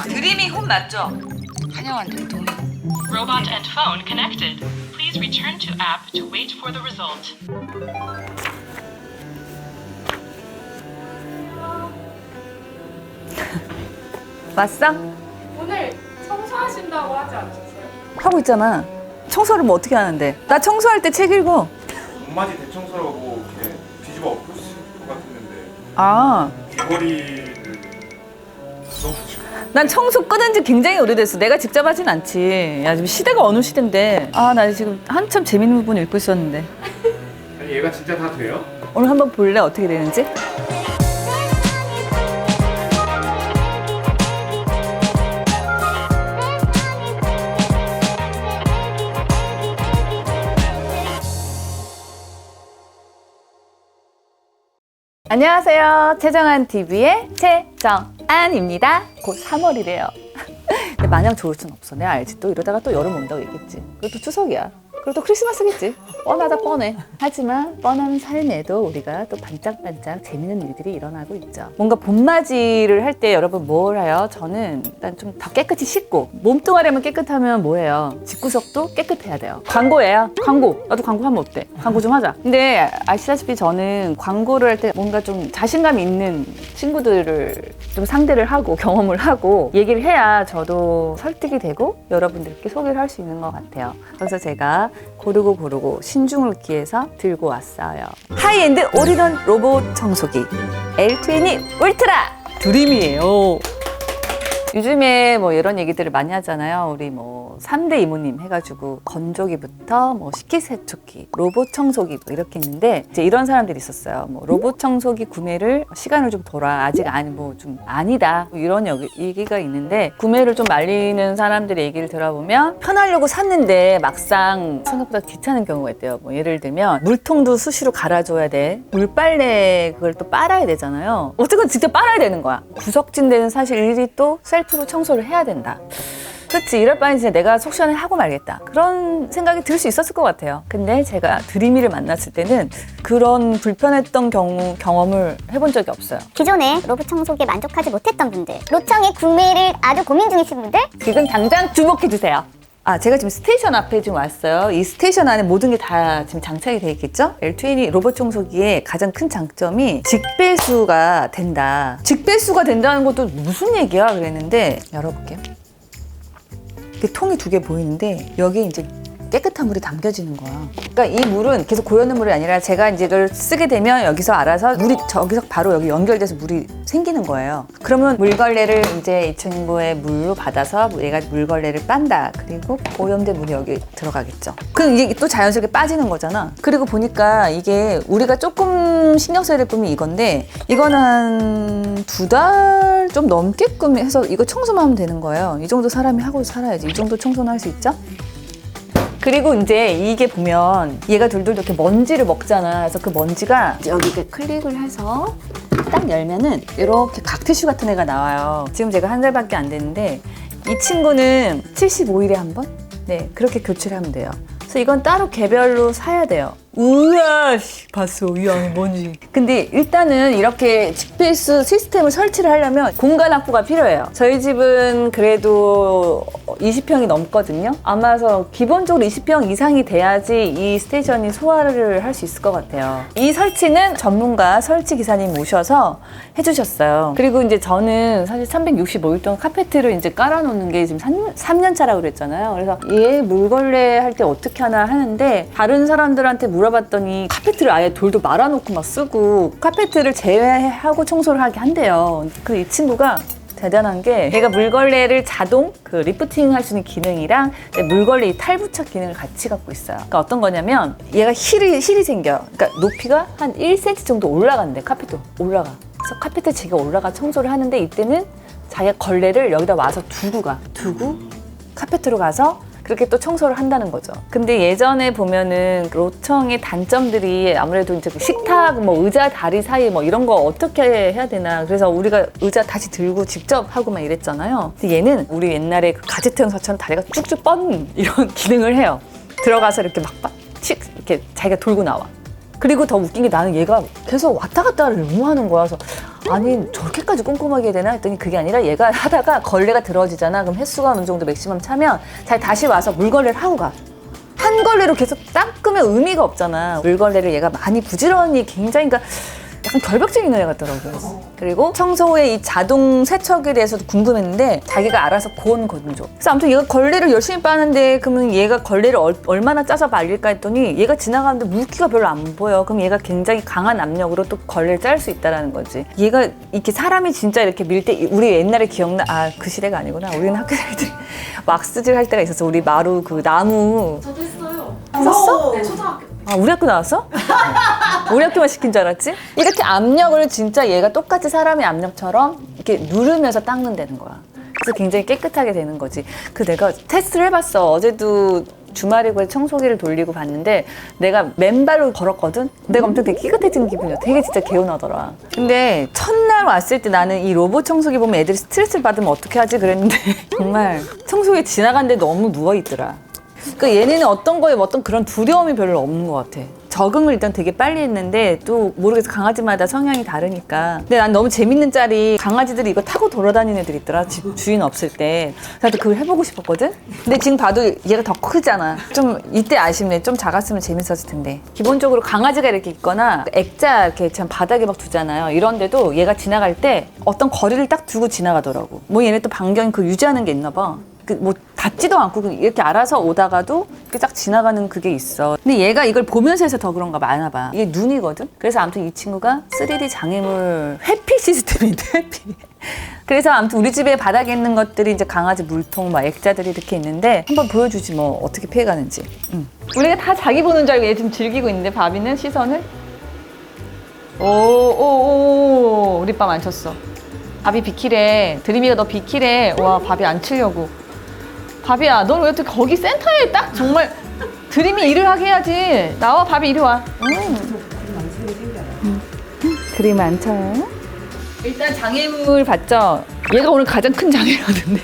드림이 홈 맞죠? 한영한테 동의. Robot and phone connected. Please return to app to wait for the result. 왔어? 오늘 청소하신다고 하지 않으셨어요? 하고 있잖아. 청소를 뭐 어떻게 하는데? 나 청소할 때 책 읽어. 엄마지 대청소라고 뭐 이렇게 뒤집어 엎을 것 같았는데 아, 귀걸이를 넣어주고 난 청소 끊은 지 굉장히 오래됐어. 내가 직접 하진 않지. 야, 지금 시대가 어느 시대인데. 아, 나 지금 한참 재밌는 부분 읽고 있었는데. 아니 얘가 진짜 다 돼요? 오늘 한번 볼래? 어떻게 되는지? 안녕하세요. 최정한 TV의 최정안입니다. 곧 3월이래요. 근데 마냥 좋을 순 없어. 내가 알지. 또 이러다가 또 여름 온다고 얘기했지. 그리고 또 추석이야. 그리고 또 크리스마스겠지. 뻔하다 뻔해. 하지만 뻔한 삶에도 우리가 또 반짝반짝 재밌는 일들이 일어나고 있죠. 뭔가 봄맞이를 할 때 여러분 뭘 해요? 저는 일단 좀 더 깨끗이 씻고 몸뚱아리만 깨끗하면 뭐해요? 집구석도 깨끗해야 돼요. 광고예요. 광고. 나도 광고 하면 어때? 광고 좀 하자. 근데 아시다시피 저는 광고를 할 때 뭔가 좀 자신감 있는 친구들을 좀 상대를 하고 경험을 하고 얘기를 해야 저도 설득이 되고 여러분들께 소개를 할 수 있는 것 같아요. 그래서 제가 고르고 신중을 기해서 들고 왔어요. 하이엔드 올인원 로봇 청소기 L20 울트라 드림이에요. 요즘에 뭐 이런 얘기들을 많이 하잖아요. 우리 뭐 3대 이모님 해가지고 건조기부터 뭐 식기세척기, 로봇 청소기 뭐 이렇게 있는데 이제 이런 사람들이 있었어요. 뭐 로봇 청소기 구매를 시간을 좀 둬라. 아직 뭐 좀 아니다. 뭐 이런 얘기가 있는데 구매를 좀 말리는 사람들의 얘기를 들어보면 편하려고 샀는데 막상 생각보다 귀찮은 경우가 있대요. 뭐 예를 들면 물통도 수시로 갈아줘야 돼. 물빨래 그걸 또 빨아야 되잖아요. 어쨌든 직접 빨아야 되는 거야. 구석진 데는 사실 일일이 또 셀프로 청소를 해야 된다. 그렇지, 이럴 바엔 진짜 내가 속 시원해 하고 말겠다. 그런 생각이 들 수 있었을 것 같아요. 근데 제가 드림이를 만났을 때는 그런 불편했던 경험을 해본 적이 없어요. 기존에 로봇 청소기에 만족하지 못했던 분들, 로청의 구매를 아주 고민 중이신 분들, 지금 당장 주목해주세요. 아, 제가 지금 스테이션 앞에 지금 왔어요. 이 스테이션 안에 모든 게 다 지금 장착이 돼 있겠죠? L20 로봇 청소기의 가장 큰 장점이 직배수가 된다. 직배수가 된다는 것도 무슨 얘기야? 그랬는데 열어볼게요. 이렇게 통이 두 개 보이는데 여기 이제 깨끗한 물이 담겨지는 거야. 그러니까 이 물은 계속 고여있는 물이 아니라 제가 이제 이걸 쓰게 되면 여기서 알아서 물이 저기서 바로 여기 연결돼서 물이 생기는 거예요. 그러면 물걸레를 이제 이 친구의 물로 받아서 얘가 물걸레를 빤다. 그리고 오염된 물이 여기 들어가겠죠. 그럼 이게 또 자연스럽게 빠지는 거잖아. 그리고 보니까 이게 우리가 조금 신경 써야 될 부분이 이건데 이거는 한 2달 좀 넘게끔 해서 이거 청소만 하면 되는 거예요. 이 정도 사람이 하고 살아야지. 이 정도 청소는 할 수 있죠? 그리고 이제 이게 보면 얘가 둘둘 이렇게 먼지를 먹잖아. 그래서 그 먼지가 여기 이렇게 클릭을 해서 딱 열면은 이렇게 각티슈 같은 애가 나와요. 지금 제가 1달밖에 안 됐는데 이 친구는 75일에 한 번? 네, 그렇게 교체를 하면 돼요. 그래서 이건 따로 개별로 사야 돼요. 우와, 봤어. 이 안에 뭔지. 근데 일단은 이렇게 직배수 시스템을 설치를 하려면 공간 확보가 필요해요. 저희 집은 그래도 20평이 넘거든요. 아마서 기본적으로 20평 이상이 돼야지 이 스테이션이 소화를 할 수 있을 것 같아요. 이 설치는 전문가 설치 기사님 모셔서 해주셨어요. 그리고 이제 저는 사실 365일 동안 카페트를 이제 깔아놓는 게 지금 3년 차라고 그랬잖아요. 그래서 얘 물걸레 할 때 어떻게 하나 하는데 다른 사람들한테 물어봤더니 카페트를 아예 돌도 말아놓고 막 쓰고 카페트를 제외하고 청소를 하게 한대요. 그 이 친구가 대단한 게 얘가 물걸레를 자동 그 리프팅 할 수 있는 기능이랑 물걸레 이 탈부착 기능을 같이 갖고 있어요. 그러니까 어떤 거냐면 얘가 힐이 생겨. 그러니까 높이가 한 1cm 정도 올라간대. 카페트 올라가. 그래서 카페트 제가 올라가 청소를 하는데 이때는 자기가 걸레를 여기다 와서 두고 카페트로 가서 그렇게 또 청소를 한다는 거죠. 근데 예전에 보면은 로청의 단점들이 아무래도 이제 식탁, 뭐 의자 다리 사이 뭐 이런 거 어떻게 해야 되나. 그래서 우리가 의자 다시 들고 직접 하고 막 이랬잖아요. 근데 얘는 우리 옛날에 그 가제트 형사처럼 다리가 쭉쭉 뻗는 이런 기능을 해요. 들어가서 이렇게 막 이렇게 자기가 돌고 나와. 그리고 더 웃긴 게 나는 얘가 계속 왔다 갔다를 너무 하는 거야. 그래서 아니 저렇게까지 꼼꼼하게 해야 되나 했더니 그게 아니라 얘가 하다가 걸레가 들어지잖아. 그럼 횟수가 어느 정도 맥시멈 차면 잘 다시 와서 물걸레를 하고 가. 한 걸레로 계속 닦으면 의미가 없잖아. 물걸레를 얘가 많이 부지런히 굉장히 그러니까 약간 결벽증 있는 애 같더라고요. 그리고 청소의 이 자동 세척에 대해서도 궁금했는데 자기가 알아서 고온 건조. 그래서 아무튼 얘가 걸레를 열심히 빠는데 그러면 얘가 걸레를 얼마나 짜서 말릴까 했더니 얘가 지나가는데 물기가 별로 안 보여. 그럼 얘가 굉장히 강한 압력으로 또 걸레를 짤 수 있다는 거지. 얘가 이렇게 사람이 진짜 이렇게 밀 때 우리 옛날에 기억나? 아, 그 시대가 아니구나. 우리는 학교 다닐 때 왁스질 할 때가 있었어. 우리 마루 그 나무. 저도 했어요. 했었어? 네, 초등학교 때. 아, 우리 학교 나왔어? 우리 학교만 시킨 줄 알았지? 이렇게 압력을 진짜 얘가 똑같이 사람의 압력처럼 이렇게 누르면서 닦는다는 거야. 그래서 굉장히 깨끗하게 되는 거지. 그 내가 테스트를 해봤어. 어제도 주말이고 청소기를 돌리고 봤는데 내가 맨발로 걸었거든? 내가 엄청 되게 깨끗해진 기분이야. 되게 진짜 개운하더라. 근데 첫날 왔을 때 나는 이 로봇 청소기 보면 애들이 스트레스를 받으면 어떻게 하지 그랬는데 정말 청소기 지나간데 너무 누워있더라. 그러니까 얘네는 어떤 거에 어떤 그런 두려움이 별로 없는 것 같아. 적응을 일단 되게 빨리 했는데 또 모르겠어. 강아지마다 성향이 다르니까. 근데 난 너무 재밌는 짤이 강아지들이 이거 타고 돌아다니는 애들 있더라. 집 주인 없을 때. 나도 그걸 해보고 싶었거든? 근데 지금 봐도 얘가 더 크잖아. 좀 이때 아쉽네. 좀 작았으면 재밌었을 텐데. 기본적으로 강아지가 이렇게 있거나 액자 이렇게 참 바닥에 막 두잖아요. 이런데도 얘가 지나갈 때 어떤 거리를 딱 두고 지나가더라고. 뭐 얘네 또 반경 그 유지하는 게 있나 봐. 뭐 닿지도 않고 이렇게 알아서 오다가도 이렇게 딱 지나가는 그게 있어. 근데 얘가 이걸 보면서 해서 더 그런가 많아 봐. 이게 눈이거든? 그래서 아무튼 이 친구가 3D 장애물 회피 시스템인데, 회피. 그래서 아무튼 우리 집에 바닥에 있는 것들이 이제 강아지 물통, 막 액자들이 이렇게 있는데 한번 보여주지 뭐 어떻게 피해가는지. 우리가 다 자기 보는 줄 알고 얘 지금 즐기고 있는데 바비는 시선을 오 우리 밥 안 쳤어. 바비 비키래. 드림이가 너 비키래. 와 바비 안 치려고. 바비야, 넌 왜 어떻게 거기 센터에 딱 정말 드림이 일을 하게 해야지. 나와, 바비 이리 와. 그림 안 쳐요? 일단 장애물 봤죠? 얘가 오늘 가장 큰 장애라던데.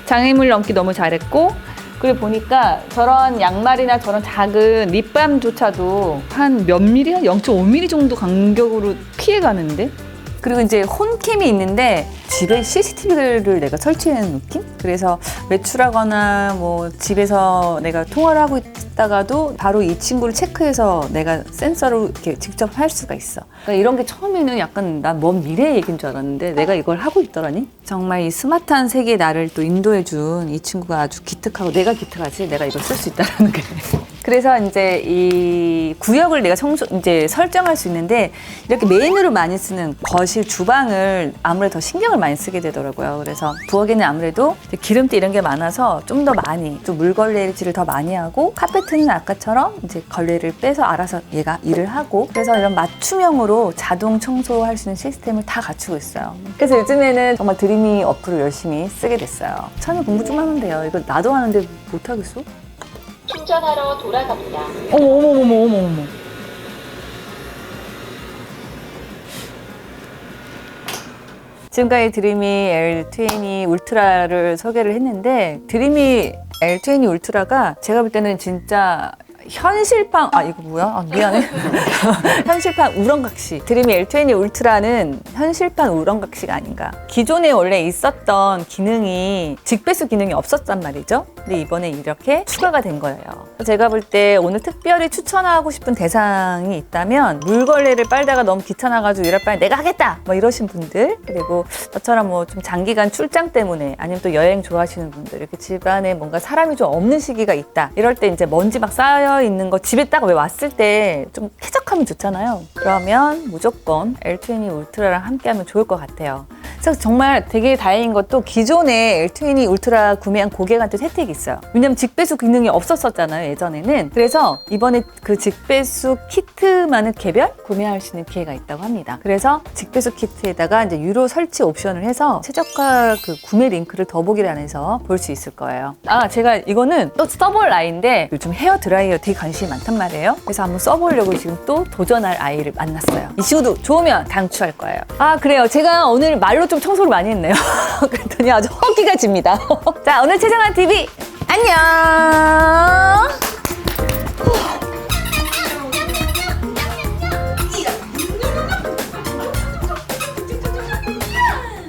장애물 넘기 너무 잘했고, 그리고 보니까 저런 양말이나 저런 작은 립밤조차도 한 몇 미리? 한 0.5mm 정도 간격으로 피해가는데? 그리고 이제 홈캠이 있는데 집에 CCTV를 내가 설치해놓은 느낌? 그래서 외출하거나 뭐 집에서 내가 통화를 하고 있다가도 바로 이 친구를 체크해서 내가 센서로 이렇게 직접 할 수가 있어. 그러니까 이런 게 처음에는 약간 난 먼 미래의 얘기인 줄 알았는데 내가 이걸 하고 있더라니? 정말 이 스마트한 세계에 나를 또 인도해준 이 친구가 아주 기특하고 내가 기특하지? 내가 이걸 쓸 수 있다는 게. 그래서 이제 이 구역을 내가 이제 설정할 수 있는데 이렇게 메인으로 많이 쓰는 거실, 주방을 아무래도 더 신경을 많이 쓰게 되더라고요. 그래서 부엌에는 아무래도 기름때 이런 게 많아서 좀 더 많이, 좀 물걸레질을 더 많이 하고 카페트는 아까처럼 이제 걸레를 빼서 알아서 얘가 일을 하고 그래서 이런 맞춤형으로 자동 청소할 수 있는 시스템을 다 갖추고 있어요. 그래서 요즘에는 정말 드림이 어플을 열심히 쓰게 됐어요. 처음에 공부 좀 하면 돼요. 이거 나도 하는데 못하겠어? 충전하러 돌아갑니다. 어머. 지금까지 드림이 L20 울트라를 소개를 했는데 드림이 L20 울트라가 제가 볼 때는 진짜 현실판 이거 뭐야? 미안해. 현실판 우렁각시. 드림이 L20 울트라는 현실판 우렁각시가 아닌가. 기존에 원래 있었던 기능이 직배수 기능이 없었단 말이죠. 근데 이번에 이렇게 추가가 된 거예요. 제가 볼 때 오늘 특별히 추천하고 싶은 대상이 있다면 물걸레를 빨다가 너무 귀찮아가지고 이럴 바에 내가 하겠다! 뭐 이러신 분들 그리고 저처럼 뭐 좀 장기간 출장 때문에 아니면 또 여행 좋아하시는 분들 이렇게 집안에 뭔가 사람이 좀 없는 시기가 있다. 이럴 때 이제 먼지 막 쌓여 있는 거 집에 딱 왜 왔을 때 좀 쾌적하면 좋잖아요. 그러면 무조건 L20 울트라랑 함께하면 좋을 것 같아요. 그래서 정말 되게 다행인 것도 기존에 L20 울트라 구매한 고객한테 혜택이 있어요. 왜냐면 직배수 기능이 없었잖아요, 예전에는. 그래서 이번에 그 직배수 키트만을 개별 구매할 수 있는 기회가 있다고 합니다. 그래서 직배수 키트에다가 이제 유료 설치 옵션을 해서 최저가 그 구매 링크를 더보기란에서 볼 수 있을 거예요. 제가 이거는 또 써볼 아이인데 요즘 헤어 드라이어 되게 관심이 많단 말이에요. 그래서 한번 써보려고 지금 또 도전할 아이를 만났어요. 이 친구도 좋으면 강추할 거예요. 그래요. 제가 오늘 말로 좀 청소를 많이 했네요. 그랬더니 아주 허기가 집니다. 자, 오늘 최정환 TV 안녕.